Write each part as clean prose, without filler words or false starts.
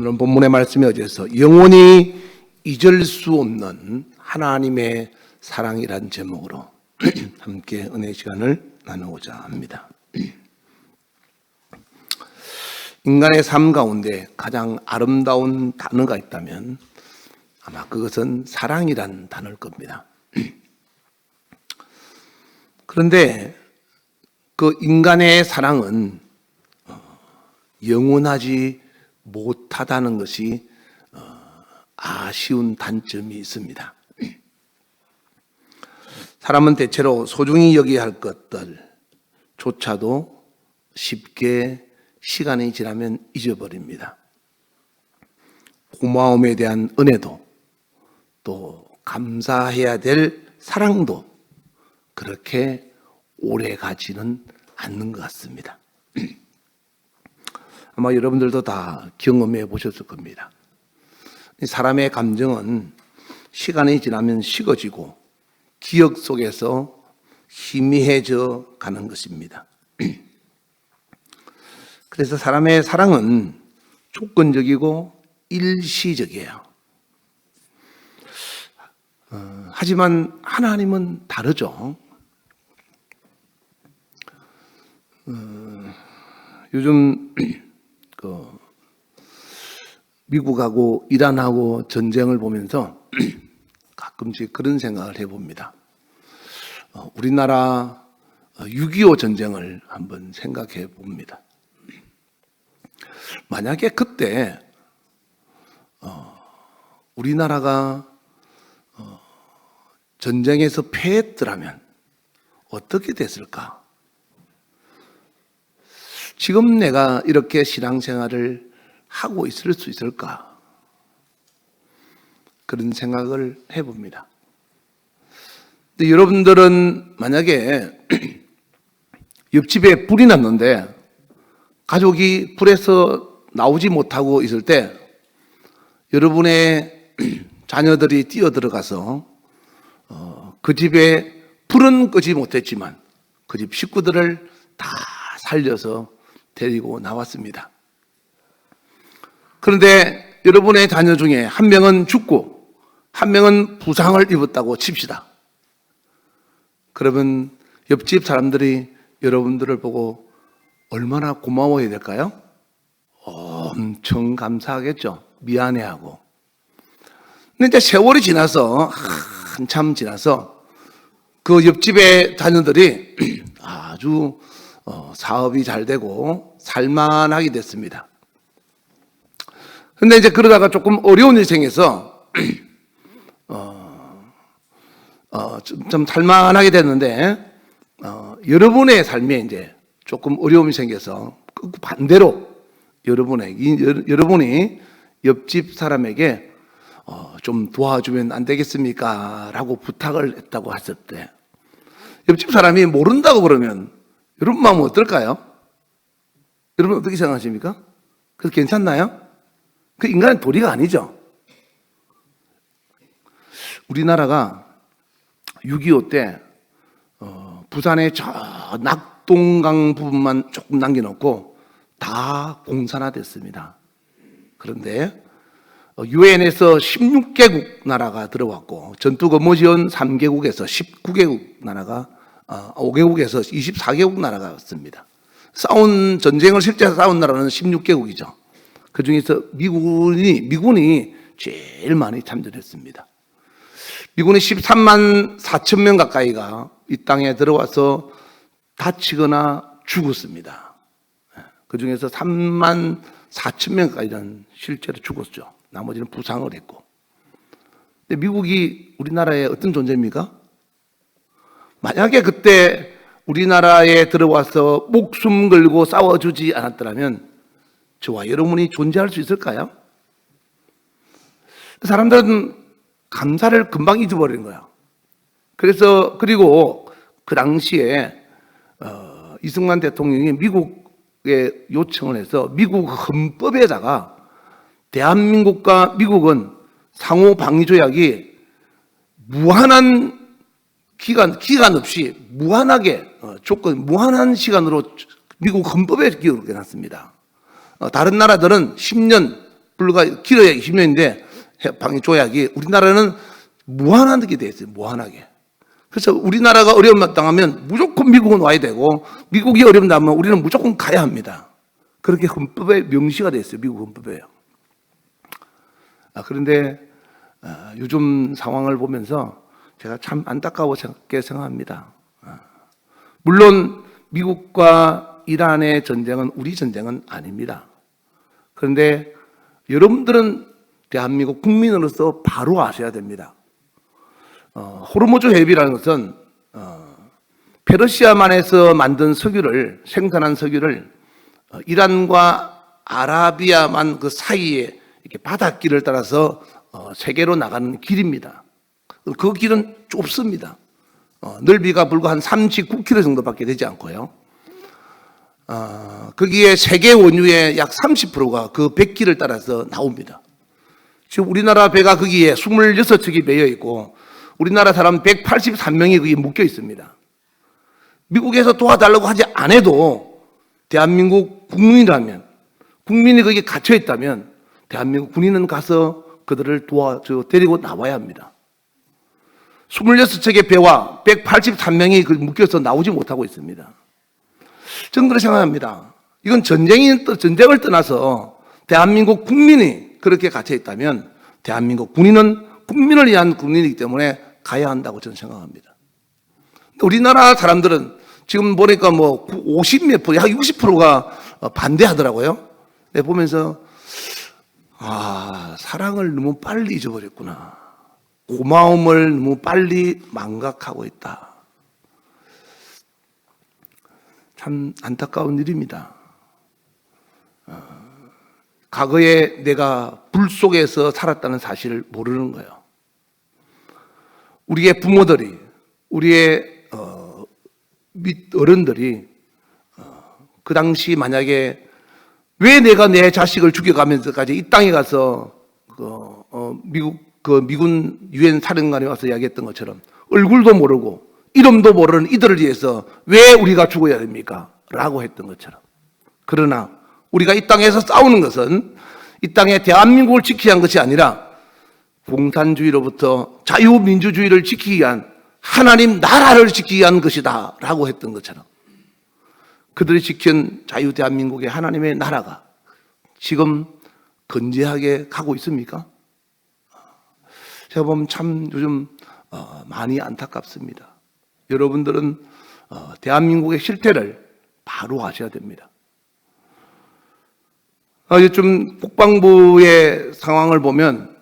오늘은 본문의 말씀에 의해서 영원히 잊을 수 없는 하나님의 사랑이란 제목으로 함께 은혜 시간을 나누고자 합니다. 인간의 삶 가운데 가장 아름다운 단어가 있다면 아마 그것은 사랑이란 단어일 겁니다. 그런데 그 인간의 사랑은 영원하지 못하다는 것이 아쉬운 단점이 있습니다. 사람은 대체로 소중히 여겨야 할 것들조차도 쉽게 시간이 지나면 잊어버립니다. 고마움에 대한 은혜도 또 감사해야 될 사랑도 그렇게 오래 가지는 않는 것 같습니다. 아마 여러분들도 다 경험해 보셨을 겁니다. 사람의 감정은 시간이 지나면 식어지고 기억 속에서 희미해져 가는 것입니다. 그래서 사람의 사랑은 조건적이고 일시적이에요. 하지만 하나님은 다르죠. 요즘 미국하고 이란하고 전쟁을 보면서 가끔씩 그런 생각을 해봅니다. 우리나라 6.25 전쟁을 한번 생각해 봅니다. 만약에 그때 우리나라가 전쟁에서 패했더라면 어떻게 됐을까? 지금 내가 이렇게 신앙생활을 하고 있을 수 있을까? 그런 생각을 해봅니다. 근데 여러분들은 만약에 옆집에 불이 났는데 가족이 불에서 나오지 못하고 있을 때 여러분의 자녀들이 뛰어들어가서 그 집에 불은 끄지 못했지만 그 집 식구들을 다 살려서 데리고 나왔습니다. 그런데 여러분의 자녀 중에 한 명은 죽고 한 명은 부상을 입었다고 칩시다. 그러면 옆집 사람들이 여러분들을 보고 얼마나 고마워해야 될까요? 엄청 감사하겠죠. 미안해하고. 근데 이제 세월이 지나서 한참 지나서 그 옆집의 자녀들이 아주 사업이 잘 되고 살만하게 됐습니다. 근데 이제 그러다가 조금 어려운 일이 생겨서 좀 살만하게 됐는데 여러분의 삶에 이제 조금 어려움이 생겨서 그 반대로 여러분이 옆집 사람에게 좀 도와주면 안 되겠습니까? 라고 부탁을 했다고 했을 때 옆집 사람이 모른다고 그러면 여러분 마음은 어떨까요? 여러분 어떻게 생각하십니까? 그래서 괜찮나요? 그 인간의 도리가 아니죠. 우리나라가 6.25 때 부산의 저 낙동강 부분만 조금 남겨놓고 다 공산화됐습니다. 그런데 유엔에서 16개국 나라가 들어왔고 전투근무지원 3개국에서 19개국 나라가 5개국에서 24개국 나라가 왔습니다. 전쟁을 실제 싸운 나라는 16개국이죠. 그 중에서 미군이 제일 많이 참전했습니다. 미군이 13만 4천 명 가까이가 이 땅에 들어와서 다치거나 죽었습니다. 그 중에서 3만 4천 명 가까이는 실제로 죽었죠. 나머지는 부상을 했고. 근데 미국이 우리나라의 어떤 존재입니까? 만약에 그때 우리나라에 들어와서 목숨 걸고 싸워주지 않았더라면 저와 여러분이 존재할 수 있을까요? 사람들은 감사를 금방 잊어버리는 거예요. 그리고 그 당시에 이승만 대통령이 미국에 요청을 해서 미국 헌법에다가 대한민국과 미국은 상호 방위 조약이 무한한 기간 없이 무한하게 무한한 시간으로 미국 헌법에 기록해 놨습니다. 다른 나라들은 10년 불과 길어야 20년인데 해방의 조약이 우리나라는 무한하게 돼 있어요. 무한하게. 그래서 우리나라가 어려움 당하면 무조건 미국은 와야 되고 미국이 어려움 당하면 우리는 무조건 가야 합니다. 그렇게 헌법에 명시가 돼 있어요. 미국 헌법에요. 그런데 요즘 상황을 보면서 제가 참 안타까웠게 생각합니다. 물론 미국과 이란의 전쟁은 우리 전쟁은 아닙니다. 그런데 여러분들은 대한민국 국민으로서 바로 아셔야 됩니다. 호르무즈 해협이라는 것은 페르시아만에서 만든 석유를 생산한 석유를 이란과 아라비아만 그 사이에 이렇게 바닷길을 따라서 세계로 나가는 길입니다. 그 길은 좁습니다. 넓이가 불과 한 39km 정도밖에 되지 않고요. 거기에 세계 원유의 약 30%가 그 백길을 따라서 나옵니다. 지금 우리나라 배가 거기에 26척이 매여 있고 우리나라 사람 183명이 거기에 묶여 있습니다. 미국에서 도와달라고 하지 않아도 대한민국 국민이라면, 국민이 거기에 갇혀 있다면 대한민국 군인은 가서 그들을 데리고 나와야 합니다. 26척의 배와 183명이 묶여서 나오지 못하고 있습니다. 저는 그렇게 생각합니다. 이건 전쟁을 떠나서 대한민국 국민이 그렇게 갇혀 있다면 대한민국 군인은 국민을 위한 군인이기 때문에 가야 한다고 저는 생각합니다. 우리나라 사람들은 지금 보니까 50몇 프로, 약 60%가 반대하더라고요. 보면서 사랑을 너무 빨리 잊어버렸구나. 고마움을 너무 빨리 망각하고 있다. 참 안타까운 일입니다. 과거에 내가 불 속에서 살았다는 사실을 모르는 거예요. 우리의 부모들이, 우리의 어른들이 그 당시 만약에 왜 내가 내 자식을 죽여가면서까지 이 땅에 가서 미군 유엔 사령관이 와서 이야기했던 것처럼 얼굴도 모르고 이름도 모르는 이들을 위해서 왜 우리가 죽어야 됩니까? 라고 했던 것처럼. 그러나 우리가 이 땅에서 싸우는 것은 이 땅에 대한민국을 지키기 위한 것이 아니라 공산주의로부터 자유민주주의를 지키기 위한 하나님 나라를 지키기 위한 것이다 라고 했던 것처럼 그들이 지킨 자유 대한민국의 하나님의 나라가 지금 건재하게 가고 있습니까? 제가 보면 참 요즘 많이 안타깝습니다. 여러분들은 대한민국의 실태를 바로 아셔야 됩니다. 요즘 국방부의 상황을 보면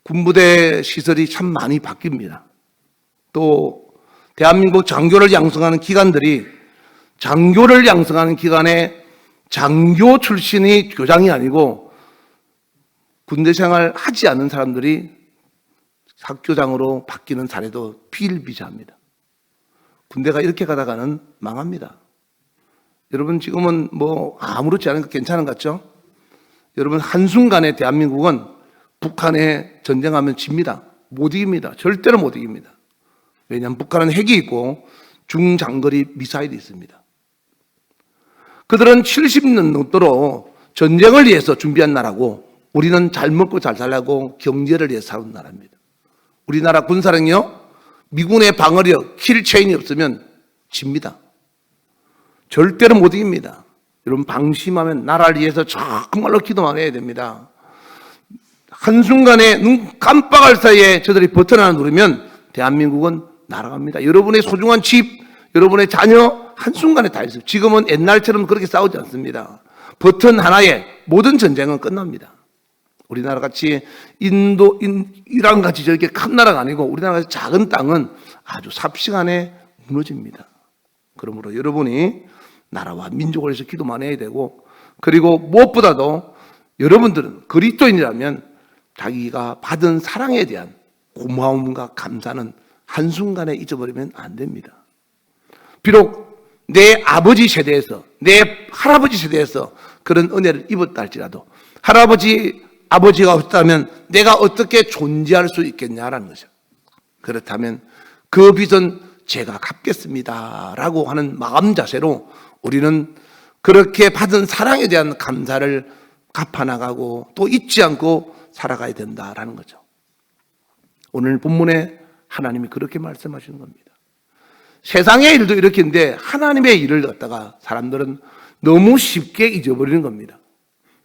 군부대 시설이 참 많이 바뀝니다. 또 대한민국 장교를 양성하는 기관들이 장교를 양성하는 기관에 장교 출신이 교장이 아니고 군대 생활 하지 않는 사람들이 학교장으로 바뀌는 사례도 비일비재합니다. 군대가 이렇게 가다가는 망합니다. 여러분 지금은 아무렇지 않은 거 괜찮은 것 같죠? 여러분 한순간에 대한민국은 북한에 전쟁하면 집니다. 못 이깁니다. 절대로 못 이깁니다. 왜냐하면 북한은 핵이 있고 중장거리 미사일이 있습니다. 그들은 70년 넘도록 전쟁을 위해서 준비한 나라고 우리는 잘 먹고 잘 살라고 경제를 위해서 사는 나라입니다. 우리나라 군사력요, 미군의 방어력, 킬체인이 없으면 집니다. 절대로 못 이깁니다. 여러분 방심하면 나라를 위해서 정말로 기도만 해야 됩니다. 한순간에 눈 깜빡할 사이에 저들이 버튼 하나 누르면 대한민국은 날아갑니다. 여러분의 소중한 집, 여러분의 자녀 한순간에 다 있어요. 지금은 옛날처럼 그렇게 싸우지 않습니다. 버튼 하나에 모든 전쟁은 끝납니다. 우리나라 같이 이란 같이 저렇게 큰 나라가 아니고 우리나라 같이 작은 땅은 아주 삽시간에 무너집니다. 그러므로 여러분이 나라와 민족을 위해서 기도만 해야 되고, 그리고 무엇보다도 여러분들은 그리스도인이라면 자기가 받은 사랑에 대한 고마움과 감사는 한순간에 잊어버리면 안 됩니다. 비록 내 아버지 세대에서, 내 할아버지 세대에서 그런 은혜를 입었다 할지라도 아버지가 없다면 내가 어떻게 존재할 수 있겠냐라는 거죠. 그렇다면 그 빚은 제가 갚겠습니다 라고 하는 마음 자세로 우리는 그렇게 받은 사랑에 대한 감사를 갚아나가고 또 잊지 않고 살아가야 된다라는 거죠. 오늘 본문에 하나님이 그렇게 말씀하시는 겁니다. 세상의 일도 이렇게인데 하나님의 일을 갖다가 사람들은 너무 쉽게 잊어버리는 겁니다.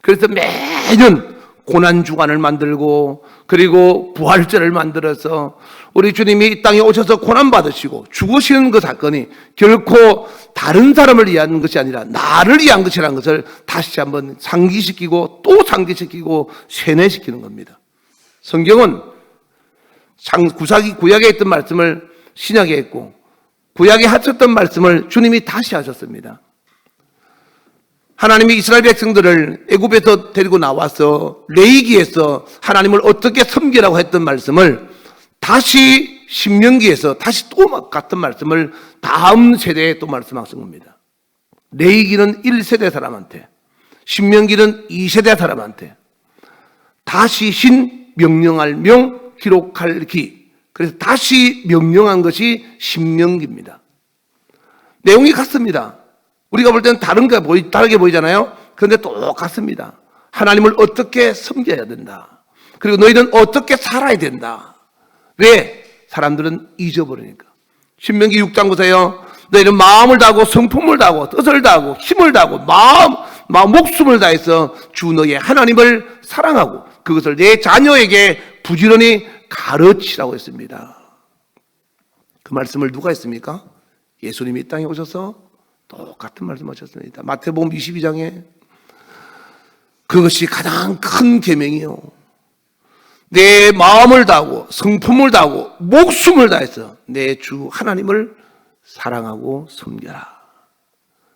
그래서 매년 고난주간을 만들고 그리고 부활절을 만들어서 우리 주님이 이 땅에 오셔서 고난받으시고 죽으시는 그 사건이 결코 다른 사람을 위한 것이 아니라 나를 위한 것이라는 것을 다시 한번 상기시키고 또 상기시키고 세뇌시키는 겁니다. 성경은 구약에 있던 말씀을 신약에 했고 구약에 하셨던 말씀을 주님이 다시 하셨습니다. 하나님이 이스라엘 백성들을 애굽에서 데리고 나와서 레위기에서 하나님을 어떻게 섬기라고 했던 말씀을 다시 신명기에서 다시 또 같은 말씀을 다음 세대에 또 말씀하신 겁니다. 레위기는 1세대 사람한테, 신명기는 2세대 사람한테 다시 신 명령할 명, 기록할 기. 그래서 다시 명령한 것이 신명기입니다. 내용이 같습니다. 우리가 볼 때는 다르게 보이잖아요. 그런데 똑같습니다. 하나님을 어떻게 섬겨야 된다. 그리고 너희는 어떻게 살아야 된다. 왜? 사람들은 잊어버리니까. 신명기 6장 보세요. 너희는 마음을 다하고 성품을 다하고 뜻을 다하고 힘을 다하고 마음 목숨을 다해서 주 너희의 하나님을 사랑하고 그것을 내 자녀에게 부지런히 가르치라고 했습니다. 그 말씀을 누가 했습니까? 예수님이 이 땅에 오셔서 똑같은 말씀하셨습니다. 마태복음 22장에 그것이 가장 큰 계명이요. 내 마음을 다하고 성품을 다하고 목숨을 다해서 내 주 하나님을 사랑하고 섬겨라.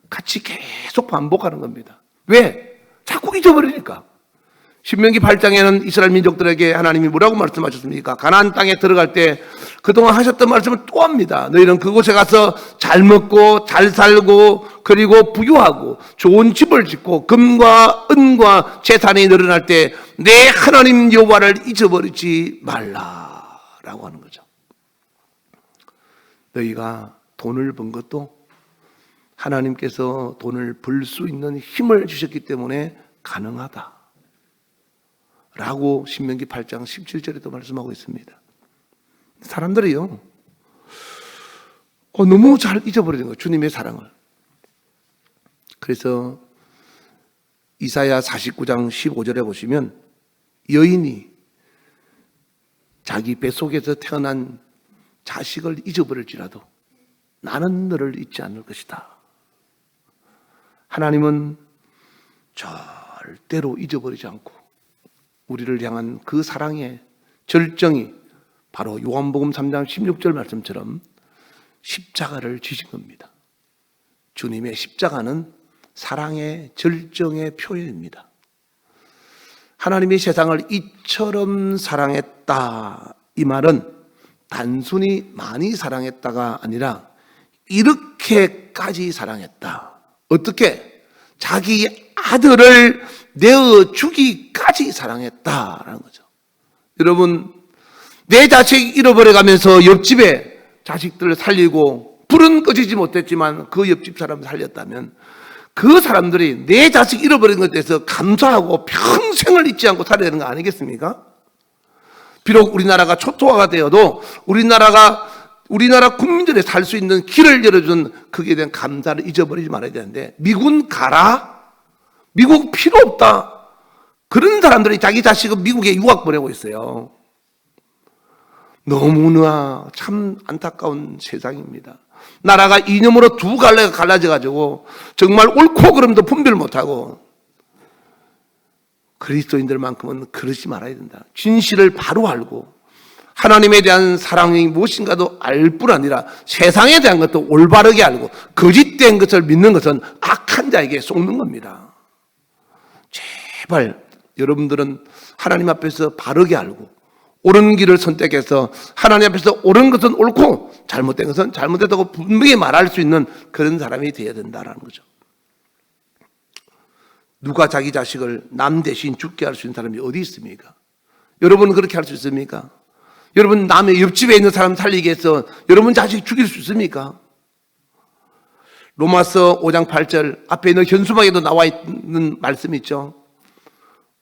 같이 계속 반복하는 겁니다. 왜? 자꾸 잊어버리니까. 신명기 8장에는 이스라엘 민족들에게 하나님이 뭐라고 말씀하셨습니까? 가나안 땅에 들어갈 때 그동안 하셨던 말씀을 또 합니다. 너희는 그곳에 가서 잘 먹고 잘 살고 그리고 부유하고 좋은 집을 짓고 금과 은과 재산이 늘어날 때 내 하나님 여호와를 잊어버리지 말라라고 하는 거죠. 너희가 돈을 번 것도 하나님께서 돈을 벌 수 있는 힘을 주셨기 때문에 가능하다 라고 신명기 8장 17절에도 말씀하고 있습니다. 사람들이요 너무 잘 잊어버리는 거예요. 주님의 사랑을. 그래서 이사야 49장 15절에 보시면 여인이 자기 뱃속에서 태어난 자식을 잊어버릴지라도 나는 너를 잊지 않을 것이다. 하나님은 절대로 잊어버리지 않고 우리를 향한 그 사랑의 절정이 바로 요한복음 3장 16절 말씀처럼 십자가를 지신 겁니다. 주님의 십자가는 사랑의 절정의 표현입니다. 하나님이 세상을 이처럼 사랑했다. 이 말은 단순히 많이 사랑했다가 아니라 이렇게까지 사랑했다. 어떻게? 자기 아들을 내어주기까지 사랑했다라는 거죠. 여러분, 내 자식 잃어버려가면서 옆집에 자식들을 살리고 불은 꺼지지 못했지만 그 옆집 사람을 살렸다면 그 사람들이 내 자식 잃어버린 것에 대해서 감사하고 평생을 잊지 않고 살아야 되는 거 아니겠습니까? 비록 우리나라가 초토화가 되어도 우리나라 국민들이 살 수 있는 길을 열어준 거기에 대한 감사를 잊어버리지 말아야 되는데 미군 가라? 미국 필요 없다. 그런 사람들이 자기 자식을 미국에 유학 보내고 있어요. 너무나 참 안타까운 세상입니다. 나라가 이념으로 두 갈래가 갈라져가지고 정말 옳고 그름도 분별 못하고 그리스도인들만큼은 그러지 말아야 된다. 진실을 바로 알고 하나님에 대한 사랑이 무엇인가도 알 뿐 아니라 세상에 대한 것도 올바르게 알고 거짓된 것을 믿는 것은 악한 자에게 속는 겁니다. 제발 여러분들은 하나님 앞에서 바르게 알고 옳은 길을 선택해서 하나님 앞에서 옳은 것은 옳고 잘못된 것은 잘못됐다고 분명히 말할 수 있는 그런 사람이 되어야 된다는 거죠. 누가 자기 자식을 남 대신 죽게 할 수 있는 사람이 어디 있습니까? 여러분은 그렇게 할 수 있습니까? 여러분 남의 옆집에 있는 사람 살리기 위해서 여러분 자식 죽일 수 있습니까? 로마서 5장 8절 앞에 있는 현수막에도 나와 있는 말씀이 있죠.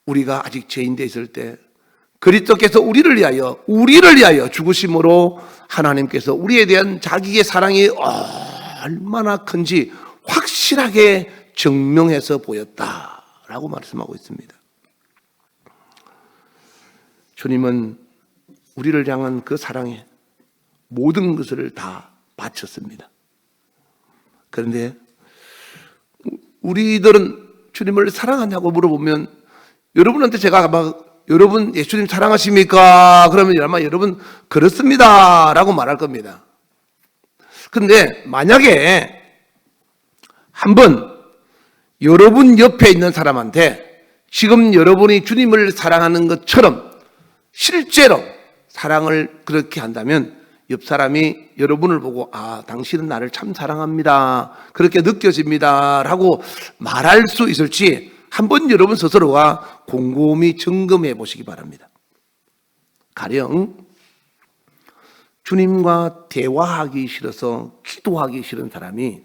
우리가 아직 죄인돼 있을 때 그리스도께서 우리를 위하여 죽으심으로 하나님께서 우리에 대한 자기의 사랑이 얼마나 큰지 확실하게 증명해서 보였다라고 말씀하고 있습니다. 주님은 우리를 향한 그 사랑에 모든 것을 다 바쳤습니다. 그런데 우리들은 주님을 사랑하냐고 물어보면 여러분한테 제가 여러분 예수님 사랑하십니까? 그러면 아마 여러분 그렇습니다 라고 말할 겁니다. 그런데 만약에 한번 여러분 옆에 있는 사람한테 지금 여러분이 주님을 사랑하는 것처럼 실제로 사랑을 그렇게 한다면 옆 사람이 여러분을 보고 당신은 나를 참 사랑합니다, 그렇게 느껴집니다 라고 말할 수 있을지 한번 여러분 스스로가 곰곰이 점검해 보시기 바랍니다. 가령 주님과 대화하기 싫어서 기도하기 싫은 사람이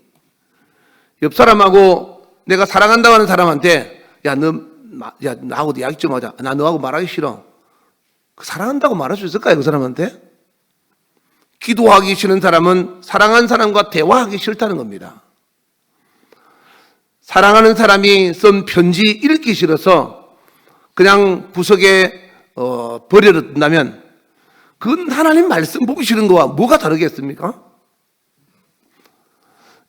옆 사람하고 내가 사랑한다고 하는 사람한테 나하고 이야기 좀 하자, 나 너하고 말하기 싫어, 사랑한다고 말할 수 있을까요? 그 사람한테? 기도하기 싫은 사람은 사랑하는 사람과 대화하기 싫다는 겁니다. 사랑하는 사람이 쓴 편지 읽기 싫어서 그냥 구석에 버려둔다면 그건 하나님 말씀 보기 싫은 거와 뭐가 다르겠습니까?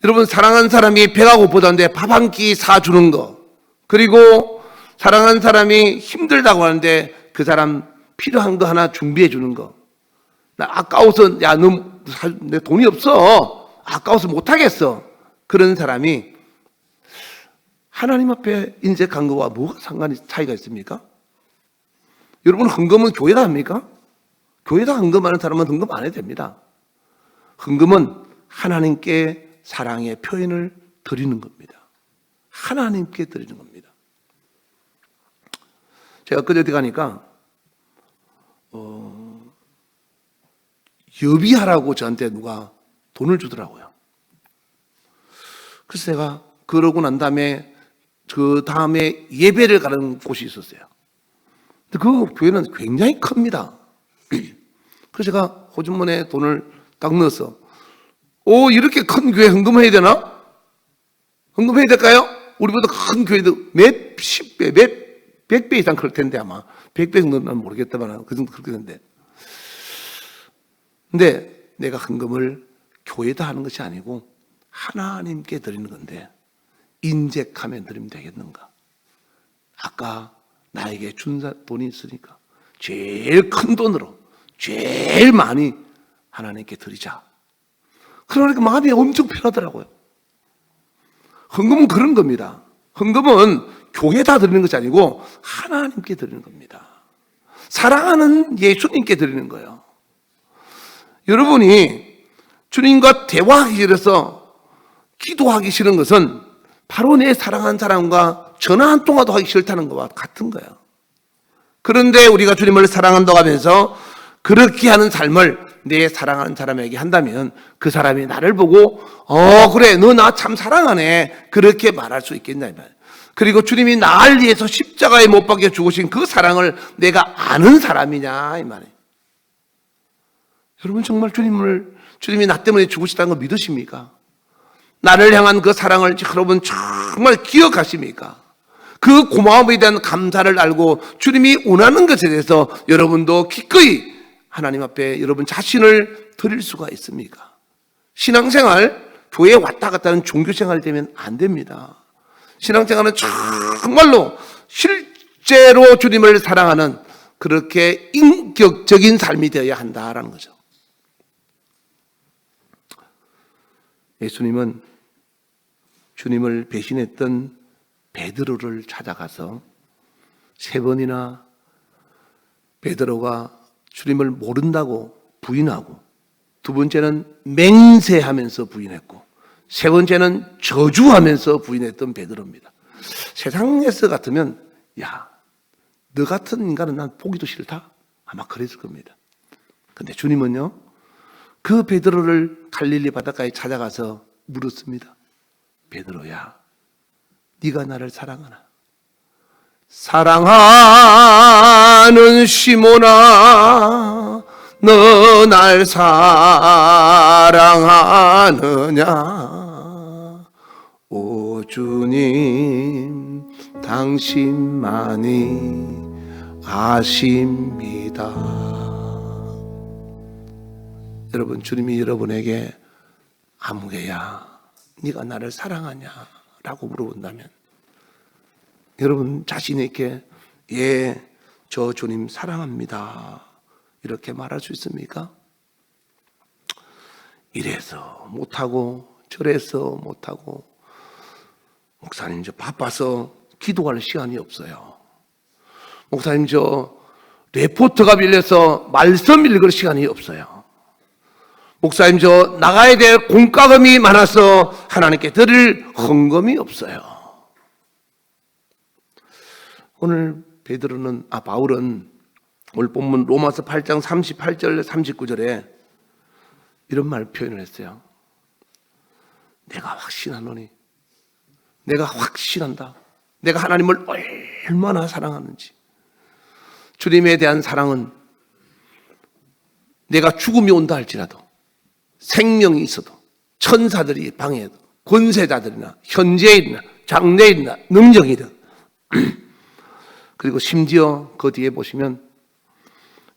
여러분, 사랑하는 사람이 배가 고프다는데 밥 한 끼 사주는 거, 그리고 사랑하는 사람이 힘들다고 하는데 그 사람 필요한 거 하나 준비해 주는 거, 나 아까워서 내 돈이 없어, 아까워서 못하겠어, 그런 사람이 하나님 앞에 인색한 거와 뭐가 차이가 있습니까? 여러분, 헌금은 교회다 합니까? 교회다 헌금하는 사람은 헌금 안 해도 됩니다. 헌금은 하나님께 사랑의 표현을 드리는 겁니다. 하나님께 드리는 겁니다. 제가 그저께 가니까 여비하라고 저한테 누가 돈을 주더라고요. 그래서 제가 그러고 난 다음에 그 다음에 예배를 가는 곳이 있었어요. 근데 그 교회는 굉장히 큽니다. 그래서 제가 호주머니에 돈을 딱 넣어서 이렇게 큰 교회 헌금해야 되나? 헌금해야 될까요? 우리보다 큰 교회도 몇 10배, 몇 100배 이상 클 텐데 아마 100배 정도는 모르겠다만 그 정도 그렇게 되는데, 근데 내가 헌금을 교회다 하는 것이 아니고 하나님께 드리는 건데 인색하면 드리면 되겠는가? 아까 나에게 준 돈이 있으니까 제일 큰 돈으로 제일 많이 하나님께 드리자. 그러니까 마음이 엄청 편하더라고요. 헌금은 그런 겁니다. 헌금은 교회다 드리는 것이 아니고 하나님께 드리는 겁니다. 사랑하는 예수님께 드리는 거예요. 여러분이 주님과 대화하기 싫어서 기도하기 싫은 것은 바로 내 사랑하는 사람과 전화 한 통화도 하기 싫다는 것과 같은 거예요. 그런데 우리가 주님을 사랑한다고 하면서 그렇게 하는 삶을 내 사랑하는 사람에게 한다면 그 사람이 나를 보고 그래, 너 나 참 사랑하네, 그렇게 말할 수 있겠냐 이 말이에요. 그리고 주님이 나를 위해서 십자가에 못 박혀 죽으신 그 사랑을 내가 아는 사람이냐 이 말이에요. 여러분, 정말 주님이 나 때문에 죽으시다는 거 믿으십니까? 나를 향한 그 사랑을 여러분 정말 기억하십니까? 그 고마움에 대한 감사를 알고 주님이 원하는 것에 대해서 여러분도 기꺼이 하나님 앞에 여러분 자신을 드릴 수가 있습니까? 신앙생활, 교회에 왔다 갔다 하는 종교생활이 되면 안 됩니다. 신앙생활은 정말로 실제로 주님을 사랑하는 그렇게 인격적인 삶이 되어야 한다라는 거죠. 예수님은 주님을 배신했던 베드로를 찾아가서 3번이나 베드로가 주님을 모른다고 부인하고, 2번째는 맹세하면서 부인했고, 3번째는 저주하면서 부인했던 베드로입니다. 세상에서 같으면 너 같은 인간은 난 보기도 싫다, 아마 그랬을 겁니다. 근데 주님은요, 그 베드로를 갈릴리 바닷가에 찾아가서 물었습니다. 베드로야, 네가 나를 사랑하나? 사랑하는 시몬아, 너 날 사랑하느냐? 오 주님, 당신만이 아십니다. 여러분, 주님이 여러분에게 아무개야, 네가 나를 사랑하냐? 라고 물어본다면 여러분 자신 있게 예, 저 주님 사랑합니다, 이렇게 말할 수 있습니까? 이래서 못하고 저래서 못하고, 목사님 저 바빠서 기도할 시간이 없어요. 목사님 저 레포트가 밀려서 말씀 읽을 시간이 없어요. 목사님 저 나가야 될 공과금이 많아서 하나님께 드릴 헌금이 없어요. 오늘 바울은 오늘 본문 로마서 8장 38절 39절에 이런 말 표현을 했어요. 내가 확신하노니, 내가 확신한다, 내가 하나님을 얼마나 사랑하는지. 주님에 대한 사랑은 내가 죽음이 온다 할지라도, 생명이 있어도, 천사들이 방해해도, 권세자들이나 현재일이나 장래일이나 능력이든 그리고 심지어 그 뒤에 보시면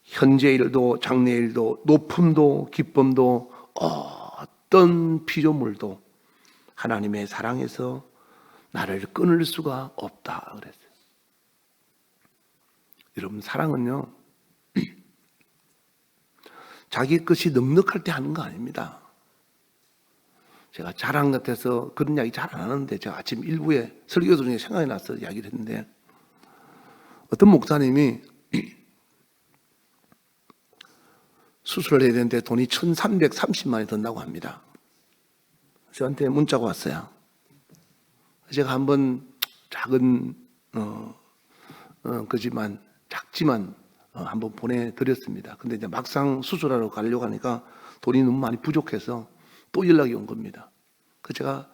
현재일도 장래일도 높음도 기쁨도 어떤 피조물도 하나님의 사랑에서 나를 끊을 수가 없다 그랬어요. 여러분, 사랑은요 자기 것이 넉넉할 때 하는 거 아닙니다. 제가 자랑 같아서 그런 이야기 잘 안 하는데, 제가 아침 일부에 설교 중에 생각이 나서 이야기를 했는데, 어떤 목사님이 수술을 해야 되는데 돈이 1,330만 원이 든다고 합니다. 저한테 문자가 왔어요. 제가 한번 작은 작지만 한번 보내드렸습니다. 근데 이제 막상 수술하러 가려고 하니까 돈이 너무 많이 부족해서 또 연락이 온 겁니다. 그 제가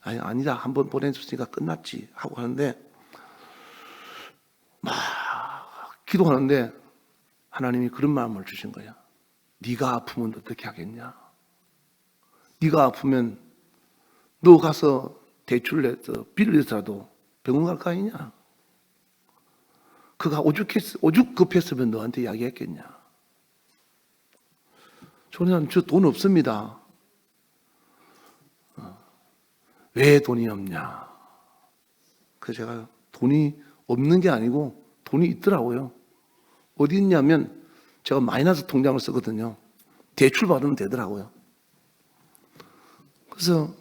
아니다, 한번 보내줬으니까 끝났지 하고 하는데, 막 기도하는데 하나님이 그런 마음을 주신 거야. 네가 아프면 어떻게 하겠냐? 네가 아프면 너 가서 대출 내서 빚을 내서라도 병원 갈 거 아니냐? 그가 오죽 급했으면 너한테 이야기했겠냐? 저는 저 돈 없습니다. 왜 돈이 없냐? 그래서 제가 돈이 없는 게 아니고 돈이 있더라고요. 어디 있냐면 제가 마이너스 통장을 쓰거든요. 대출 받으면 되더라고요. 그래서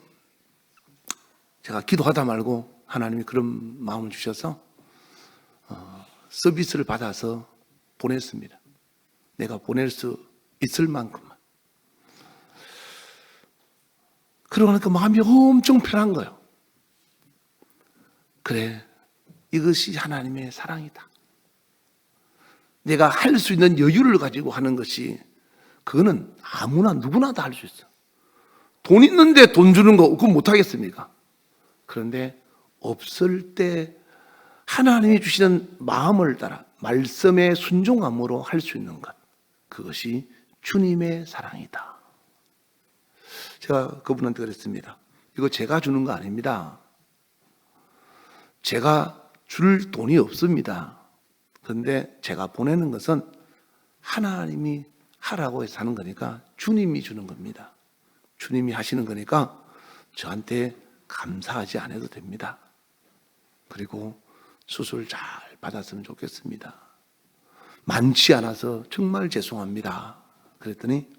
제가 기도하다 말고 하나님이 그런 마음을 주셔서 서비스를 받아서 보냈습니다. 내가 보낼 수 있을 만큼만. 그러고 나니까 마음이 엄청 편한 거예요. 그래, 이것이 하나님의 사랑이다. 내가 할 수 있는 여유를 가지고 하는 것이, 그거는 아무나 누구나 다 할 수 있어. 돈 있는데 돈 주는 거 그거 못 하겠습니까? 그런데 없을 때 하나님이 주시는 마음을 따라 말씀의 순종함으로 할 수 있는 것, 그것이 주님의 사랑이다. 제가 그분한테 그랬습니다. 이거 제가 주는 거 아닙니다. 제가 줄 돈이 없습니다. 그런데 제가 보내는 것은 하나님이 하라고 해서 하는 거니까 주님이 주는 겁니다. 주님이 하시는 거니까 저한테 감사하지 않아도 됩니다. 그리고 수술 잘 받았으면 좋겠습니다. 많지 않아서 정말 죄송합니다. 그랬더니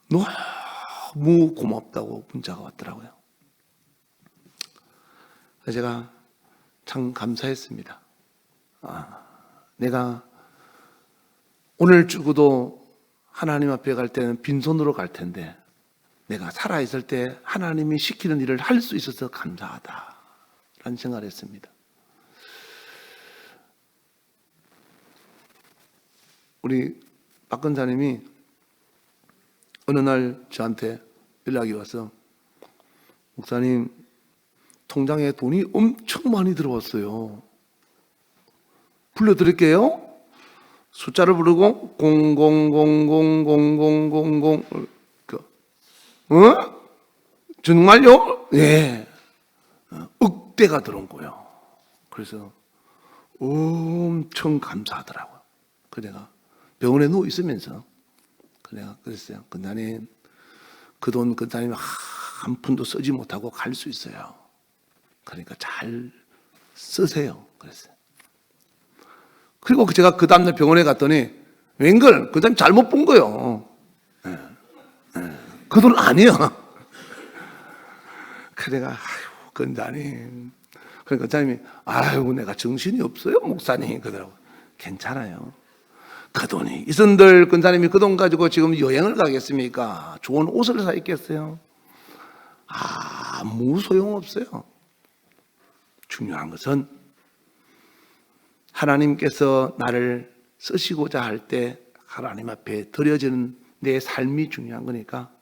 너무 고맙다고 문자가 왔더라고요. 그래서 제가 참 감사했습니다. 내가 오늘 죽어도 하나님 앞에 갈 때는 빈손으로 갈 텐데, 내가 살아있을 때 하나님이 시키는 일을 할 수 있어서 감사하다라는 생각을 했습니다. 우리 박 권사님이 어느 날 저한테 연락이 와서, 목사님 통장에 돈이 엄청 많이 들어왔어요. 불러드릴게요. 숫자를 부르고 00000000 정말요? 예. 억대가 들어온 거예요. 그래서 엄청 감사하더라고요. 그 내가 병원에 누워 있으면서 내가 그랬어요. 근사님, 그 돈 근사님 한 푼도 쓰지 못하고 갈 수 있어요. 그러니까 잘 쓰세요. 그랬어요. 그리고 제가 그 다음날 병원에 갔더니 웬걸 그 사람이 잘못 본 거예요. 그 돈 아니야. 그래가 아유 근사님, 그러니까 그사님이 아유 내가 정신이 없어요 목사님 그러더라고. 괜찮아요. 그 돈이 있은들 근사님이 그 돈 가지고 지금 여행을 가겠습니까? 좋은 옷을 사 입겠어요? 아무 소용없어요. 중요한 것은 하나님께서 나를 쓰시고자 할 때 하나님 앞에 드려지는 내 삶이 중요한 거니까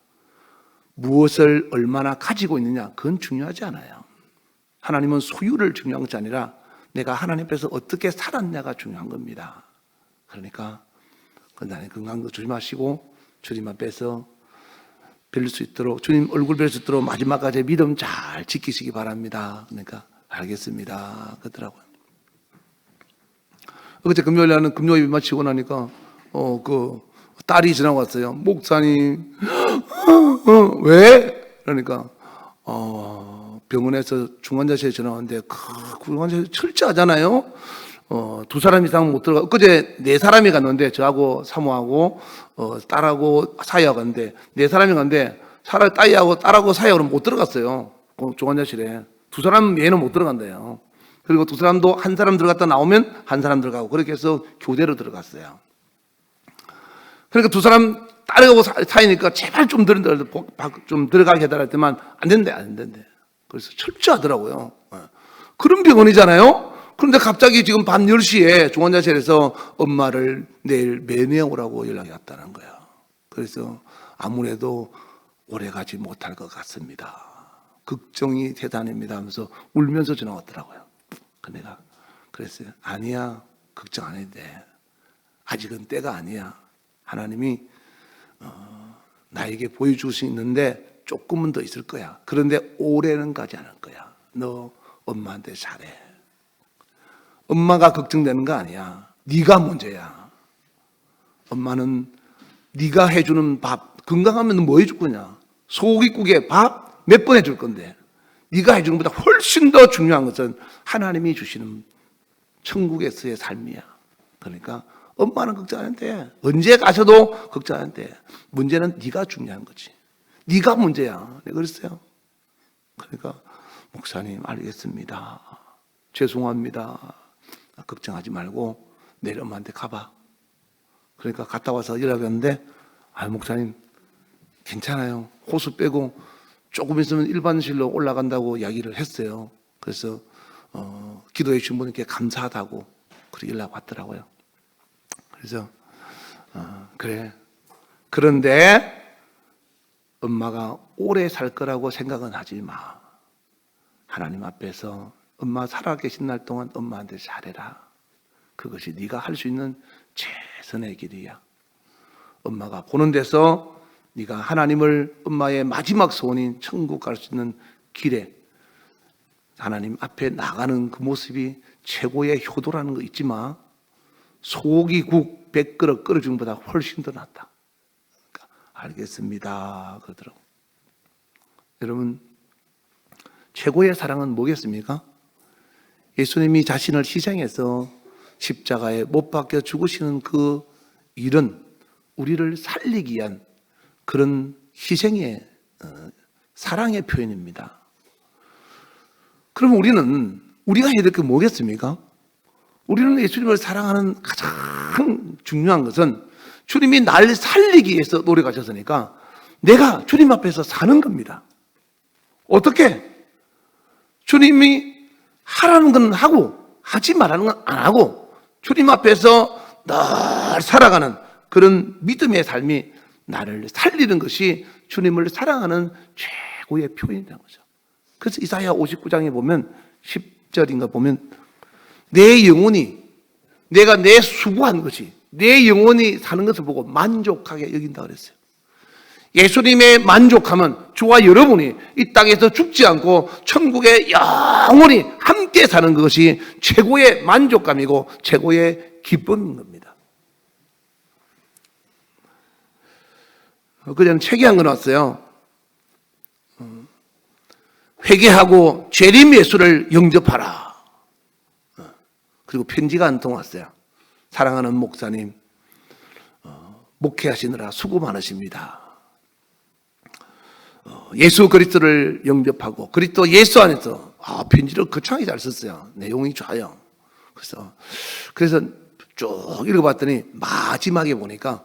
무엇을 얼마나 가지고 있느냐 그건 중요하지 않아요. 하나님은 소유를 중요한 것이 아니라 내가 하나님 앞에서 어떻게 살았냐가 중요한 겁니다. 그러니까 건강히 건강도 조심하시고 주님 앞에서 뵐 수 있도록, 주님 얼굴 뵐 수 있도록 마지막까지 믿음 잘 지키시기 바랍니다. 그러니까 알겠습니다 그러더라고요. 어제 금요일 날은 금요 예배 마치고 나니까 그 딸이 지나왔어요. 목사님 왜? 그러니까 병원에서 중환자실에 전화 왔는데 그 중환자실 철저하잖아요. 두 사람 이상 못 들어가. 엊그제 네 사람이 갔는데 저하고 사모하고 딸하고 사이하고 갔는데 네 사람이 갔는데 딸하고 딸하고 사이하고 못 들어갔어요. 그 중환자실에 두 사람 외에는 못 들어간대요. 그리고 두 사람도 한 사람 들어갔다 나오면 한 사람 들어가고 그렇게 해서 교대로 들어갔어요. 그러니까 두 사람 딸하고 사이니까 제발 좀 들어가게 해달라 했더만 안 된대. 그래서 철저하더라고요. 그런 병원이잖아요. 그런데 갑자기 지금 밤 10시에 중환자실에서 엄마를 내일 매매 오라고 연락이 왔다는 거예요. 그래서 아무래도 오래 가지 못할 것 같습니다. 걱정이 대단합니다 하면서 울면서 전화 왔더라고요. 내가 그랬어요. 아니야, 걱정 안 해도 돼. 아직은 때가 아니야. 하나님이 나에게 보여줄 수 있는데 조금은 더 있을 거야. 그런데 오래는 가지 않을 거야. 너 엄마한테 잘해. 엄마가 걱정되는 거 아니야. 네가 문제야. 엄마는 네가 해주는 밥, 건강하면 뭐 해줄 거냐? 소고기국에 밥 몇 번 해줄 건데 네가 해주는 것보다 훨씬 더 중요한 것은 하나님이 주시는 천국에서의 삶이야. 그러니까 엄마는 걱정 안 돼. 언제 가셔도 걱정 안 돼. 문제는 네가 중요한 거지. 네가 문제야. 내가 그랬어요. 그러니까 목사님 알겠습니다. 죄송합니다. 걱정하지 말고 내일 엄마한테 가봐. 그러니까 갔다 와서 연락했는데 목사님 괜찮아요. 호수 빼고 조금 있으면 일반실로 올라간다고 이야기를 했어요. 그래서 기도해 주신 분께 감사하다고 그렇게 연락 왔더라고요. 그래서 그래. 그런데 엄마가 오래 살 거라고 생각은 하지 마. 하나님 앞에서 엄마 살아계신 날 동안 엄마한테 잘해라. 그것이 네가 할 수 있는 최선의 길이야. 엄마가 보는 데서 네가 하나님을 엄마의 마지막 소원인 천국 갈 수 있는 길에 하나님 앞에 나가는 그 모습이 최고의 효도라는 거 잊지 마. 소고기국 100그릇 끓여준 것보다 훨씬 더 낫다. 그러니까 알겠습니다 그러더라고. 여러분 최고의 사랑은 뭐겠습니까? 예수님이 자신을 희생해서 십자가에 못 박혀 죽으시는 그 일은 우리를 살리기 위한 그런 희생의 사랑의 표현입니다. 그러면 우리가 해야 될 게 뭐겠습니까? 우리는 예수님을 사랑하는 가장 중요한 것은 주님이 날 살리기 위해서 노력하셨으니까 내가 주님 앞에서 사는 겁니다. 어떻게? 주님이 하라는 건 하고 하지 말라는 건 안 하고 주님 앞에서 늘 살아가는 그런 믿음의 삶이 나를 살리는 것이 주님을 사랑하는 최고의 표현이라는 거죠. 그래서 이사야 59장에 보면 10절인가 보면 내 영혼이 내가 내 수고한 것이, 내 영혼이 사는 것을 보고 만족하게 여긴다 그랬어요. 예수님의 만족함은 저와 여러분이 이 땅에서 죽지 않고 천국에 영원히 함께 사는 것이 최고의 만족감이고 최고의 기쁨인 겁니다. 그전 책에 한 거 나왔어요. 회개하고 재림 예수를 영접하라. 그리고 편지가 한 통 왔어요. 사랑하는 목사님, 목회하시느라 수고 많으십니다. 예수 그리스도를 영접하고 그리스도 예수 안에서 편지를 거창하게 잘 썼어요. 내용이 좋아요. 그래서 쭉 읽어봤더니 마지막에 보니까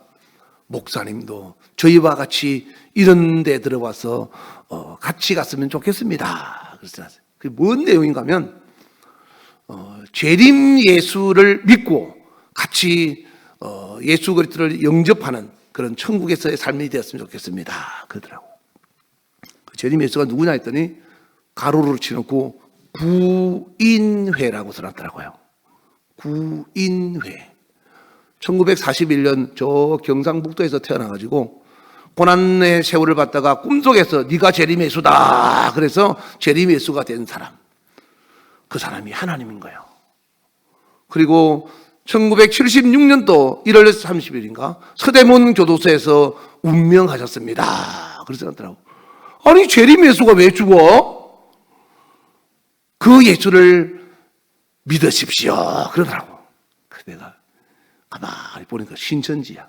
목사님도 저희와 같이 이런 데 들어와서 같이 갔으면 좋겠습니다. 그래서 그게 뭔 내용인가 하면 재림 예수를 믿고 같이 예수 그리스도를 영접하는 그런 천국에서의 삶이 되었으면 좋겠습니다. 그러더라고. 재림 예수가 누구냐 했더니 가로로 치놓고 구인회라고 써놨더라고요. 구인회. 1941년 저 경상북도에서 태어나가지고 고난의 세월을 받다가 꿈속에서 네가 재림 예수다. 그래서 재림 예수가 된 사람. 그 사람이 하나님인 거예요. 그리고 1976년도 1월 30일인가 서대문 교도소에서 운명하셨습니다. 그래서 하더라고. 아니 재림 예수가 왜 죽어? 그 예수를 믿으십시오. 그러더라고. 그래서 내가 가만히 보니까 신천지야.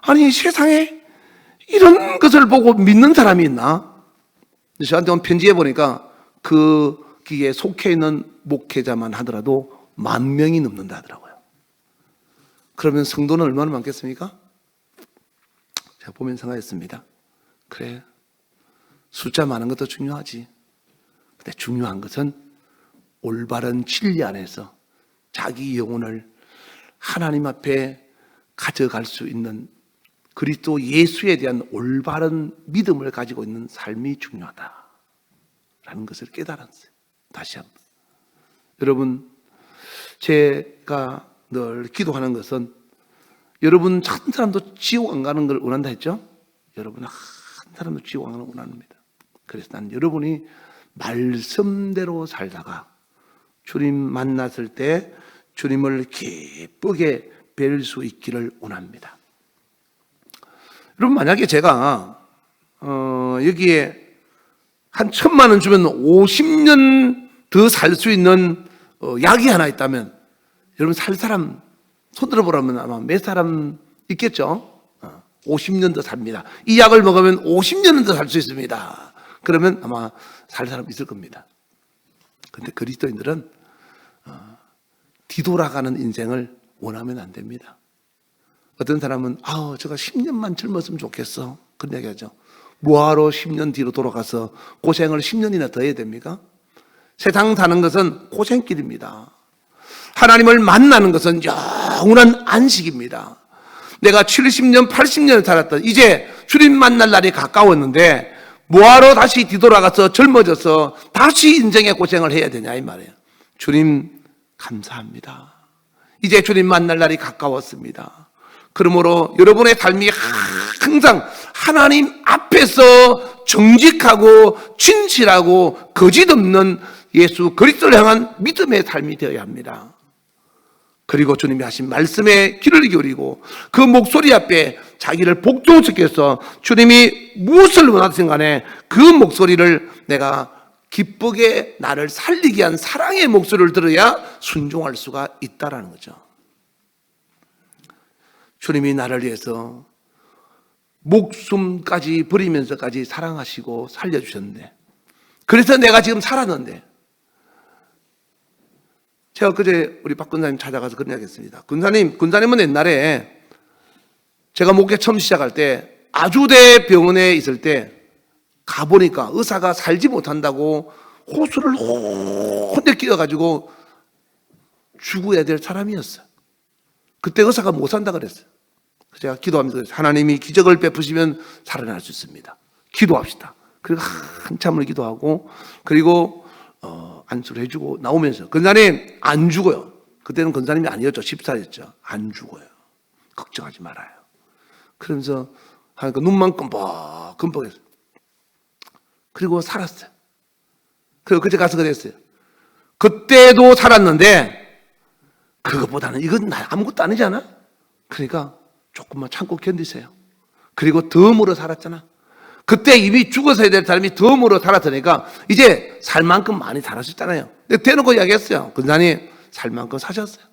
아니 세상에 이런 것을 보고 믿는 사람이 있나? 저한테 온 편지에 보니까 그 기에 속해 있는 목회자만 하더라도 10,000명이 넘는다 하더라고요. 그러면 성도는 얼마나 많겠습니까? 제가 보면 생각했습니다. 그래, 숫자 많은 것도 중요하지. 근데 중요한 것은 올바른 진리 안에서 자기 영혼을 하나님 앞에 가져갈 수 있는 그리스도 예수에 대한 올바른 믿음을 가지고 있는 삶이 중요하다라는 것을 깨달았어요. 다시 한번. 여러분, 제가 늘 기도하는 것은 여러분 한 사람도 지옥 안 가는 걸 원한다 했죠? 여러분 한 사람도 지옥 안 가는 걸 원합니다. 그래서 난 여러분이 말씀대로 살다가 주님 만났을 때 주님을 기쁘게 뵐 수 있기를 원합니다. 여러분 만약에 제가 여기에 한 1,000만 원 주면 50년 더 살 수 있는 약이 하나 있다면 여러분 살 사람 손 들어보라면 아마 몇 사람 있겠죠? 50년 더 삽니다. 이 약을 먹으면 50년은 더 살 수 있습니다. 그러면 아마 살 사람 있을 겁니다. 그런데 그리스도인들은 뒤돌아가는 인생을 원하면 안 됩니다. 어떤 사람은 제가 10년만 젊었으면 좋겠어. 그런 얘기하죠. 뭐하러 10년 뒤로 돌아가서 고생을 10년이나 더 해야 됩니까? 세상 사는 것은 고생길입니다. 하나님을 만나는 것은 영원한 안식입니다. 내가 70년, 80년 살았다. 이제 주님 만날 날이 가까웠는데 뭐하러 다시 뒤돌아가서 젊어져서 다시 인생의 고생을 해야 되냐 이 말이에요. 주님 감사합니다. 이제 주님 만날 날이 가까웠습니다. 그러므로 여러분의 삶이 항상 하나님 앞에서 정직하고 진실하고 거짓 없는 예수 그리스도를 향한 믿음의 삶이 되어야 합니다. 그리고 주님이 하신 말씀에 귀를 기울이고 그 목소리 앞에 자기를 복종시켜서 주님이 무엇을 원하든 간에 그 목소리를 내가 기쁘게 나를 살리게 한 사랑의 목소리를 들어야 순종할 수가 있다라는 거죠. 주님이 나를 위해서 목숨까지 버리면서까지 사랑하시고 살려주셨는데 그래서 내가 지금 살았는데 제가 그제 우리 박 군사님 찾아가서 그런 이야기 했습니다. 군사님은 옛날에 제가 목회 처음 시작할 때 아주대 병원에 있을 때 가보니까 의사가 살지 못한다고 호수를 혼자 끼어가지고 죽어야 될 사람이었어요. 그때 의사가 못 산다 그랬어요. 제가 기도하면서 하나님이 기적을 베푸시면 살아날 수 있습니다. 기도합시다. 그리고 한참을 기도하고 그리고 안수를 해주고 나오면서 근사님 안 죽어요. 그때는 권사님이 아니었죠. 집사였죠. 안 죽어요. 걱정하지 말아요. 그러면서 하니까 눈만 끔뻑끔뻑했어요. 그리고 살았어요. 그리고 그제 가서 그랬어요. 그때도 살았는데 그것보다는 이건 아무것도 아니잖아. 그러니까 조금만 참고 견디세요. 그리고 덤으로 살았잖아. 그때 이미 죽어서야 될 사람이 덤으로 살았으니까 이제 살 만큼 많이 살았었잖아요. 근데 대놓고 이야기했어요. 권사님 살 만큼 사셨어요.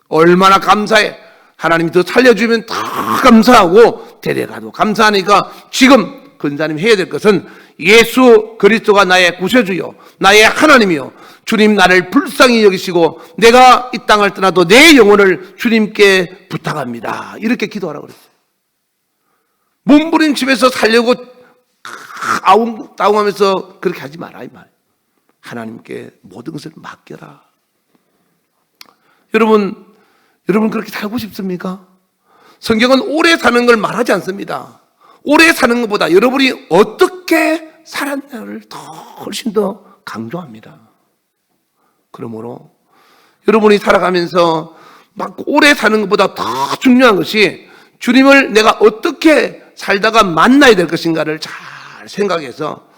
얼마나 감사해. 하나님이 더 살려주면 다 감사하고 데려가도 감사하니까 지금 권사님 해야 될 것은 예수 그리스도가 나의 구세주요 나의 하나님이요 주님 나를 불쌍히 여기시고 내가 이 땅을 떠나도 내 영혼을 주님께 부탁합니다. 이렇게 기도하라고 그랬어요. 몸부림치면서 살려고 아웅다웅하면서 그렇게 하지 마라 이 말. 하나님께 모든 것을 맡겨라. 여러분 그렇게 살고 싶습니까? 성경은 오래 사는 걸 말하지 않습니다. 오래 사는 것보다 여러분이 어떻게 살았냐를 훨씬 더 강조합니다. 그러므로 여러분이 살아가면서 막 오래 사는 것보다 더 중요한 것이 주님을 내가 어떻게 살다가 만나야 될 것인가를 잘 생각해서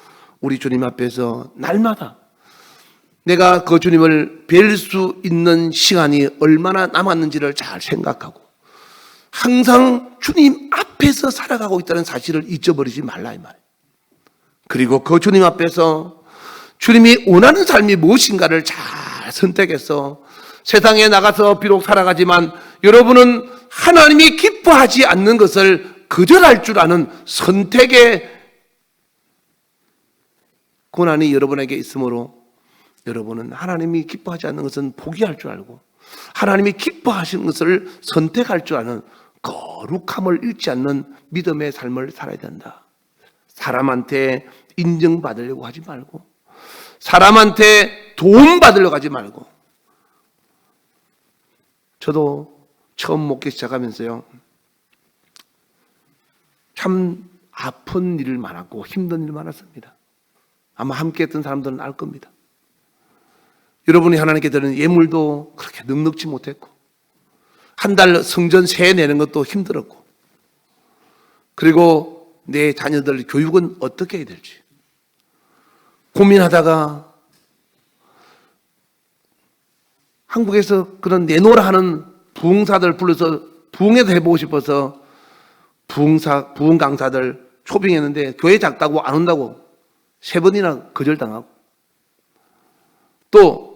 우리 주님 앞에서 날마다 내가 그 주님을 뵐 수 있는 시간이 얼마나 남았는지를 잘 생각하고 항상 주님 앞에서 살아가고 있다는 사실을 잊어버리지 말라 이 말이에요. 그리고 그 주님 앞에서 주님이 원하는 삶이 무엇인가를 잘 선택해서 세상에 나가서 비록 살아가지만 여러분은 하나님이 기뻐하지 않는 것을 거절할 줄 아는 선택의 고난이 여러분에게 있으므로 여러분은 하나님이 기뻐하지 않는 것은 포기할 줄 알고 하나님이 기뻐하시는 것을 선택할 줄 아는 거룩함을 잃지 않는 믿음의 삶을 살아야 된다. 사람한테 인정받으려고 하지 말고 사람한테 도움 받으려고 하지 말고. 저도 처음 목회 시작하면서요 참 아픈 일 많았고 힘든 일 많았습니다. 아마 함께 했던 사람들은 알 겁니다. 여러분이 하나님께 드리는 예물도 그렇게 넉넉지 못했고 한 달 성전 세 내는 것도 힘들었고 그리고 내 자녀들 교육은 어떻게 해야 될지 고민하다가 한국에서 그런 내노라 하는 부흥사들 불러서 부흥회도 해보고 싶어서 부흥 강사들 초빙했는데 교회 작다고 안 온다고 3번이나 거절당하고 또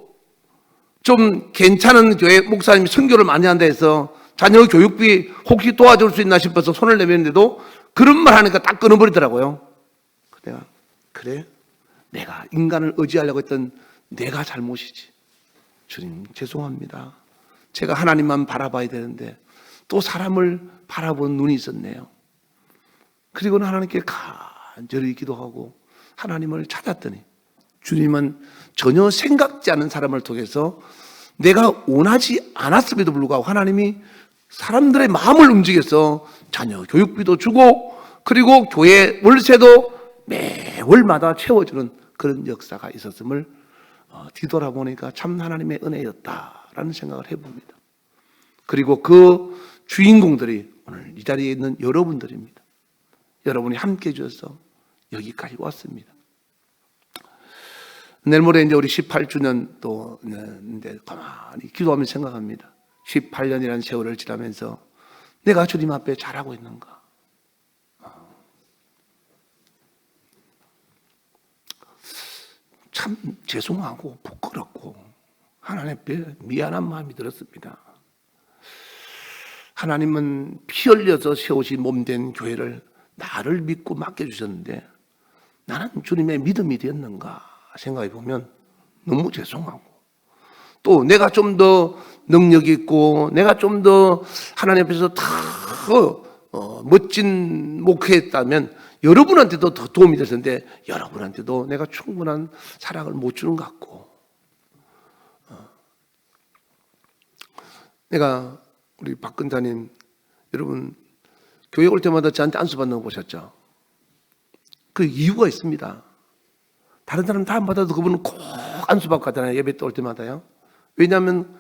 좀 괜찮은 교회 목사님이 선교를 많이 한다 해서 자녀 교육비 혹시 도와줄 수 있나 싶어서 손을 내밀었는데도 그런 말 하니까 딱 끊어버리더라고요. 내가 그래? 내가 인간을 의지하려고 했던 내가 잘못이지. 주님 죄송합니다. 제가 하나님만 바라봐야 되는데 또 사람을 바라보는 눈이 있었네요. 그리고는 하나님께 간절히 기도하고 하나님을 찾았더니 주님은 전혀 생각지 않은 사람을 통해서 내가 원하지 않았음에도 불구하고 하나님이 사람들의 마음을 움직여서 자녀 교육비도 주고 그리고 교회 월세도 매월마다 채워주는 그런 역사가 있었음을 뒤돌아보니까 참 하나님의 은혜였다라는 생각을 해봅니다. 그리고 그 주인공들이 오늘 이 자리에 있는 여러분들입니다. 여러분이 함께 해주셔서 여기까지 왔습니다. 내일 모레 이제 우리 18주년 또 이제 가만히 기도하면서 생각합니다. 18년이라는 세월을 지나면서 내가 주님 앞에 잘하고 있는가? 참 죄송하고 부끄럽고 하나님 앞에 미안한 마음이 들었습니다. 하나님은 피 흘려서 세우신 몸된 교회를 나를 믿고 맡겨주셨는데 나는 주님의 믿음이 되었는가 생각해 보면 너무 죄송하고 또 내가 좀 더 능력 있고 내가 좀 더 하나님 앞에서 더 멋진 목회했다면 여러분한테도 더 도움이 될 텐데 여러분한테도 내가 충분한 사랑을 못 주는 것 같고 내가 우리 박 근사님 여러분 교회 올 때마다 저한테 안수 받는 거 보셨죠? 그 이유가 있습니다. 다른 사람 다 안 받아도 그분은 꼭 안수 받고 가잖아요. 예배 때 올 때마다요. 왜냐하면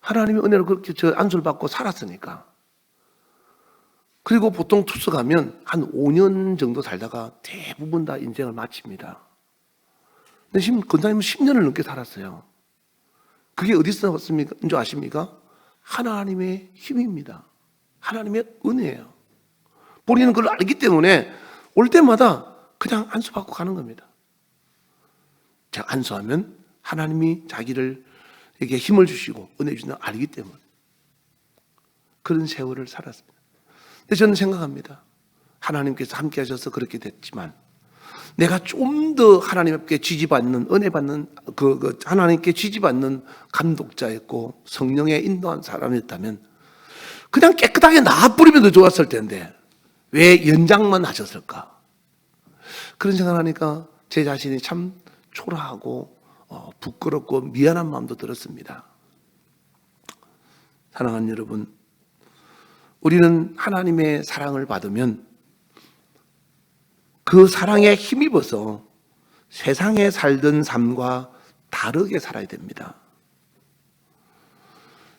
하나님의 은혜로 그렇게 저 안수를 받고 살았으니까. 그리고 보통 투석하면 한 5년 정도 살다가 대부분 다 인생을 마칩니다. 근데 지금 권사님은 10년을 넘게 살았어요. 그게 어디서 왔습니까? 줄 아십니까? 하나님의 힘입니다. 하나님의 은혜예요. 본인은 그걸 알기 때문에 올 때마다 그냥 안수받고 가는 겁니다. 제가 안수하면 하나님이 자기에게 힘을 주시고 은혜 주시는 걸 알기 때문에 그런 세월을 살았습니다. 근데 저는 생각합니다. 하나님께서 함께 하셔서 그렇게 됐지만 내가 좀 더 하나님께 지지받는 은혜 받는 하나님께 지지받는 감독자였고 성령에 인도한 사람이었다면 그냥 깨끗하게 놔버리면 더 좋았을 텐데 왜 연장만 하셨을까? 그런 생각하니까 제 자신이 참 초라하고 부끄럽고 미안한 마음도 들었습니다. 사랑하는 여러분, 우리는 하나님의 사랑을 받으면 그 사랑에 힘입어서 세상에 살던 삶과 다르게 살아야 됩니다.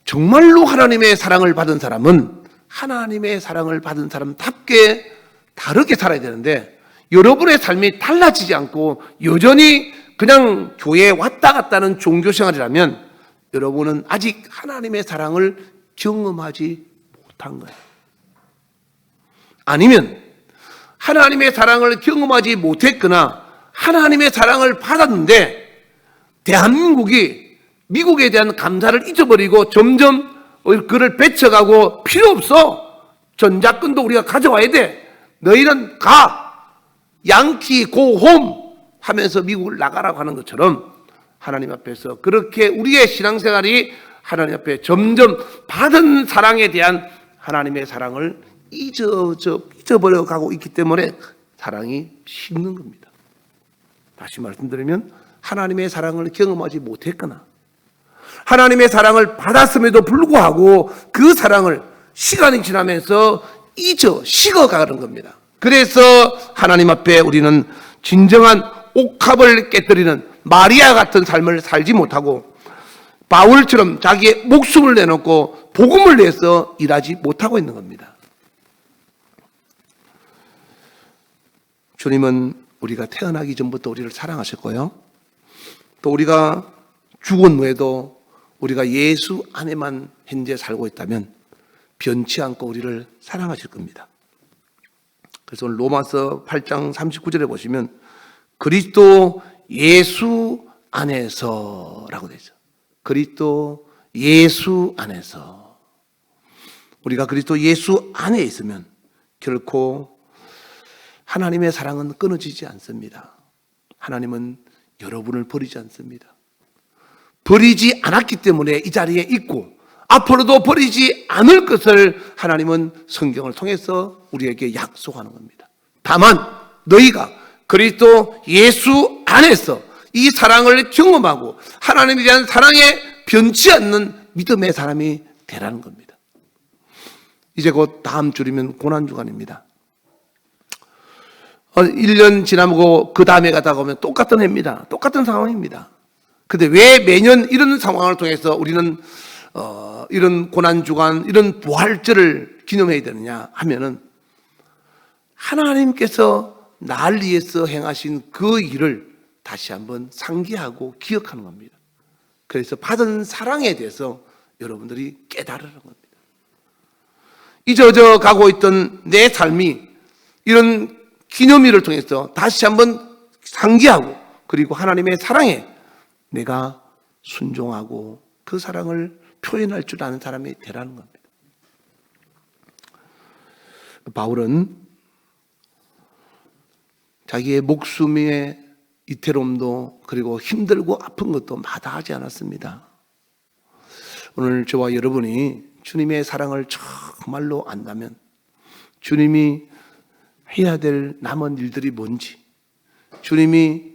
정말로 하나님의 사랑을 받은 사람은 하나님의 사랑을 받은 사람답게 다르게 살아야 되는데 여러분의 삶이 달라지지 않고 여전히 그냥 교회에 왔다 갔다 하는 종교생활이라면 여러분은 아직 하나님의 사랑을 경험하지 못한 거예요. 아니면 하나님의 사랑을 경험하지 못했거나 하나님의 사랑을 받았는데 대한민국이 미국에 대한 감사를 잊어버리고 점점 그를 배쳐가고 필요 없어. 전자권도 우리가 가져와야 돼. 너희는 가. 양키 고홈 하면서 미국을 나가라고 하는 것처럼 하나님 앞에서 그렇게 우리의 신앙생활이 하나님 앞에 점점 받은 사랑에 대한 하나님의 사랑을 잊어버려 가고 있기 때문에 사랑이 식는 겁니다. 다시 말씀드리면 하나님의 사랑을 경험하지 못했거나 하나님의 사랑을 받았음에도 불구하고 그 사랑을 시간이 지나면서 식어가는 겁니다. 그래서 하나님 앞에 우리는 진정한 옥합을 깨뜨리는 마리아 같은 삶을 살지 못하고 바울처럼 자기의 목숨을 내놓고 복음을 위해서 일하지 못하고 있는 겁니다. 주님은 우리가 태어나기 전부터 우리를 사랑하셨고요. 또 우리가 죽은 후에도 우리가 예수 안에만 현재 살고 있다면 변치 않고 우리를 사랑하실 겁니다. 그래서 오늘 로마서 8장 39절에 보시면 그리스도 예수 안에서라고 되죠. 그리스도 예수 안에서. 우리가 그리스도 예수 안에 있으면 결코 하나님의 사랑은 끊어지지 않습니다. 하나님은 여러분을 버리지 않습니다. 버리지 않았기 때문에 이 자리에 있고 앞으로도 버리지 않을 것을 하나님은 성경을 통해서 우리에게 약속하는 겁니다. 다만 너희가 그리스도 예수 안에서 이 사랑을 경험하고 하나님에 대한 사랑에 변치 않는 믿음의 사람이 되라는 겁니다. 이제 곧 다음 주이면 고난주간입니다. 1년 지나고 그 다음에 가다가 오면 똑같은 해입니다. 똑같은 상황입니다. 근데 왜 매년 이런 상황을 통해서 우리는 이런 고난주간, 이런 부활절을 기념해야 되느냐 하면은 하나님께서 날 위해서 행하신 그 일을 다시 한번 상기하고 기억하는 겁니다. 그래서 받은 사랑에 대해서 여러분들이 깨달으는 겁니다. 잊어져 가고 있던 내 삶이 이런 기념일을 통해서 다시 한번 상기하고 그리고 하나님의 사랑에 내가 순종하고 그 사랑을 표현할 줄 아는 사람이 되라는 겁니다. 바울은 자기의 목숨의 이태로움도 그리고 힘들고 아픈 것도 마다하지 않았습니다. 오늘 저와 여러분이 주님의 사랑을 정말로 안다면 주님이 해야 될 남은 일들이 뭔지, 주님이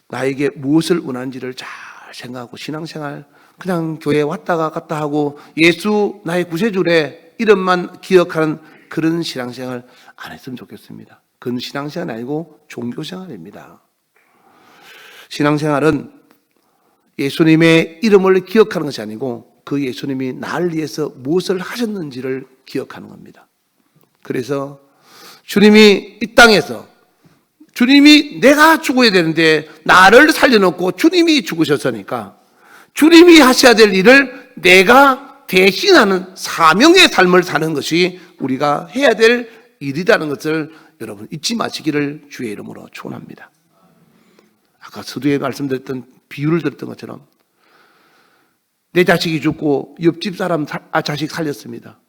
나에게 무엇을 원하는지를 잘 생각하고 신앙생활 그냥 교회에 왔다가 갔다 하고 예수 나의 구세주래 이름만 기억하는 그런 신앙생활 안 했으면 좋겠습니다. 그건 신앙생활이 아니고 종교생활입니다. 신앙생활은 예수님의 이름을 기억하는 것이 아니고 그 예수님이 나를 위해서 무엇을 하셨는지를 기억하는 겁니다. 그래서 주님이 이 땅에서 주님이 내가 죽어야 되는데 나를 살려놓고 주님이 죽으셨으니까 주님이 하셔야 될 일을 내가 대신하는 사명의 삶을 사는 것이 우리가 해야 될 일이라는 것을 여러분 잊지 마시기를 주의 이름으로 축원합니다. 아까 서두에 말씀드렸던 비유를 들었던 것처럼 내 자식이 죽고 옆집 사람 자식 살렸습니다.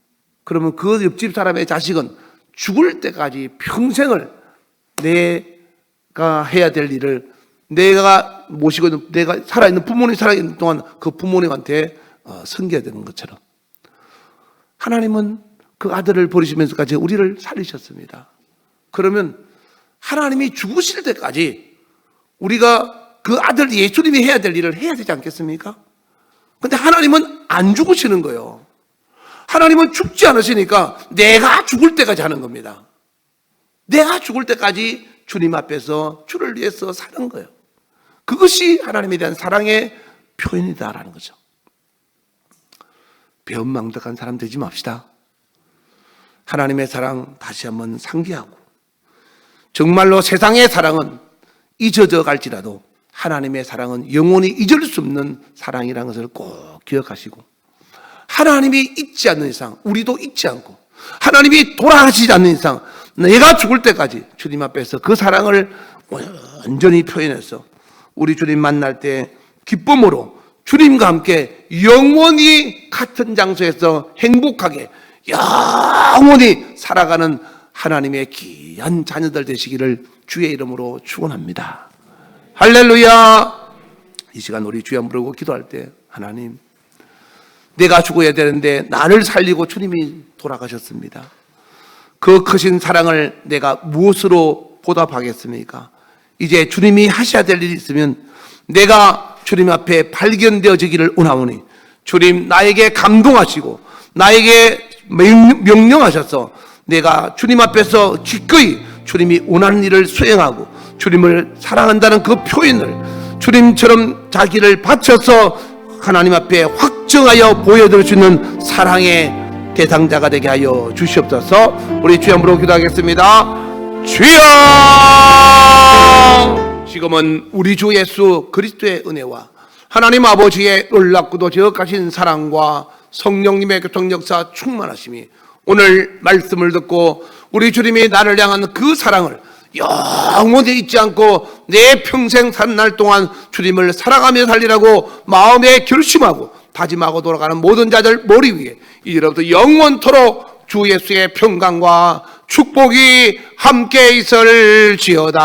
그러면 그 옆집 사람의 자식은 죽을 때까지 평생을 내가 해야 될 일을 내가 모시고 내가 살아있는 부모님 살아있는 동안 그 부모님한테 섬겨야 되는 것처럼 하나님은 그 아들을 버리시면서까지 우리를 살리셨습니다. 그러면 하나님이 죽으실 때까지 우리가 그 아들 예수님이 해야 될 일을 해야 되지 않겠습니까? 근데 하나님은 안 죽으시는 거예요. 하나님은 죽지 않으시니까 내가 죽을 때까지 하는 겁니다. 내가 죽을 때까지 주님 앞에서 주를 위해서 사는 거예요. 그것이 하나님에 대한 사랑의 표현이다라는 거죠. 배은망덕한 사람 되지 맙시다. 하나님의 사랑 다시 한번 상기하고 정말로 세상의 사랑은 잊어져 갈지라도 하나님의 사랑은 영원히 잊을 수 없는 사랑이라는 것을 꼭 기억하시고 하나님이 잊지 않는 이상 우리도 잊지 않고 하나님이 돌아가시지 않는 이상 내가 죽을 때까지 주님 앞에서 그 사랑을 완전히 표현해서 우리 주님 만날 때 기쁨으로 주님과 함께 영원히 같은 장소에서 행복하게 영원히 살아가는 하나님의 귀한 자녀들 되시기를 주의 이름으로 축원합니다. 할렐루야. 이 시간 우리 주여 부르고 기도할 때 하나님 내가 죽어야 되는데 나를 살리고 주님이 돌아가셨습니다. 그 크신 사랑을 내가 무엇으로 보답하겠습니까? 이제 주님이 하셔야 될 일이 있으면 내가 주님 앞에 발견되어지기를 원하오니 주님 나에게 감동하시고 나에게 명령하셔서 내가 주님 앞에서 기꺼이 주님이 원하는 일을 수행하고 주님을 사랑한다는 그 표현을 주님처럼 자기를 바쳐서 하나님 앞에 확정하여 보여드릴 수 있는 사랑의 대상자가 되게 하여 주시옵소서. 우리 주여 부르고 기도하겠습니다. 주여! 지금은 우리 주 예수 그리스도의 은혜와 하나님 아버지의 놀랍고도 지극하신 사랑과 성령님의 교통 역사 충만하심이 오늘 말씀을 듣고 우리 주님이 나를 향한 그 사랑을 영원히 잊지 않고 내 평생 사는 날 동안 주님을 사랑하며 살리라고 마음에 결심하고 다짐하고 돌아가는 모든 자들 머리 위에 이제부터 영원토록 주 예수의 평강과 축복이 함께 있을지어다.